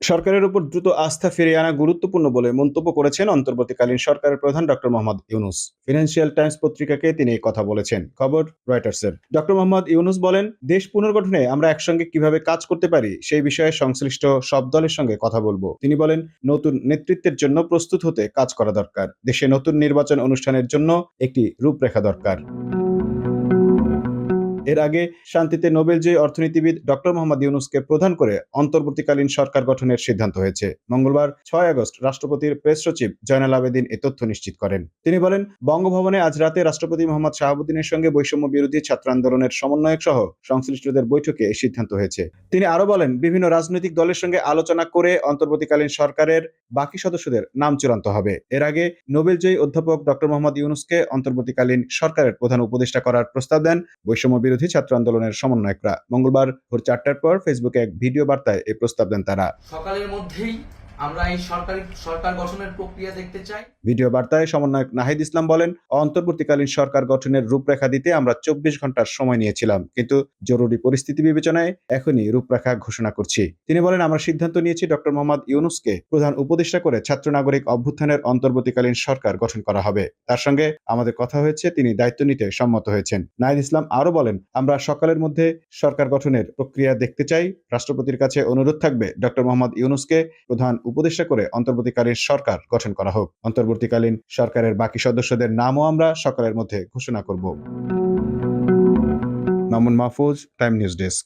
সরকারের উপর দ্রুত আস্থা ফিরিয়ে আনা গুরুত্বপূর্ণ বলে মন্তব্য করেছেন অন্তর্বর্তীকালীন সরকারের প্রধান doctor Mohammad Yunus. Financial Times পত্রিকাকে তিনি এই কথা বলেছেন। খবর রয়টার্সের। ডক্টর মোহাম্মদ ইউনূস বলেন, দেশ পুনর্গঠনে আমরা একসঙ্গে কিভাবে কাজ করতে পারি সেই বিষয়ে সংশ্লিষ্ট সব দলের সঙ্গে কথা বলবো। তিনি বলেন, নতুন নেতৃত্বের জন্য প্রস্তুত হতে কাজ করা দরকার। দেশে নতুন নির্বাচন অনুষ্ঠানের জন্য একটি রূপরেখা দরকার। এর আগে শান্তিতে নোবেলজয়ী অর্থনীতিবিদ ডক্টর মোহাম্মদ ইউনূসকে প্রধান করে অন্তর্বর্তীকালীন সরকার গঠনের সিদ্ধান্ত হয়েছে। মঙ্গলবার ৬ আগস্ট রাষ্ট্রপতির প্রেস সচিব জয়নাল আবেদিন এ তথ্য নিশ্চিত করেন। তিনি বলেন, বঙ্গভবনে আজ রাতে রাষ্ট্রপতি মোহাম্মদ শাহাবুদ্দিনের সঙ্গে বৈষম্য বিরোধী ছাত্র আন্দোলনের সমন্বয়ক সহ সংশ্লিষ্টদের বৈঠকে এই সিদ্ধান্ত হয়েছে। তিনি আরো বলেন, বিভিন্ন রাজনৈতিক দলের সঙ্গে আলোচনা করে অন্তর্বর্তীকালীন সরকারের বাকি সদস্যদের নাম চূড়ান্ত হবে। এর আগে নোবেলজয়ী অধ্যাপক ডক্টর মোহাম্মদ ইউনূসকে অন্তর্বর্তীকালীন সরকারের প্রধান উপদেষ্টা করার প্রস্তাব দেন বৈষম্য বিরোধী ছাত্র আন্দোলনের সমন্বয়করা। মঙ্গলবার ভোর ৪টার পর ফেসবুকে এক ভিডিও বার্তায় এই প্রস্তাব দেন তারা। সকালের মধ্যেই আমরা এই সরকার গঠনের প্রক্রিয়া দেখতে চাই। ভিডিও বার্তায় সমন্বয়ক নাহিদ ইসলাম বলেন, অন্তর্বর্তীকালীন সরকার গঠনের রূপরেখা দিতে আমরা ২৪ ঘন্টার সময় নিয়েছিলাম, কিন্তু জরুরি পরিস্থিতি বিবেচনায় এখনই রূপরেখা ঘোষণা করছি। তিনি বলেন, আমরা সিদ্ধান্ত নিয়েছি ডক্টর মোহাম্মদ ইউনূসকে প্রধান উপদেষ্টা করে ছাত্র নাগরিক অভ্যুত্থানের অন্তর্বর্তীকালীন সরকার গঠন করা হবে। তার সঙ্গে আমাদের কথা হয়েছে, তিনি দায়িত্ব নিতে সম্মত হয়েছেন। নাহিদ ইসলাম আরো বলেন, আমরা সকালের মধ্যে সরকার গঠনের প্রক্রিয়া দেখতে চাই। রাষ্ট্রপতির কাছে অনুরোধ থাকবে ডক্টর মোহাম্মদ ইউনূসকে প্রধান উপদেষ্টা করে অন্তর্বর্তীকালীন সরকার গঠন করা হোক। অন্তর্বর্তীকালীন সরকারের বাকি সদস্যদের নামও আমরা সকালের মধ্যে ঘোষণা করব। Mamun Mahfuz, time news desk.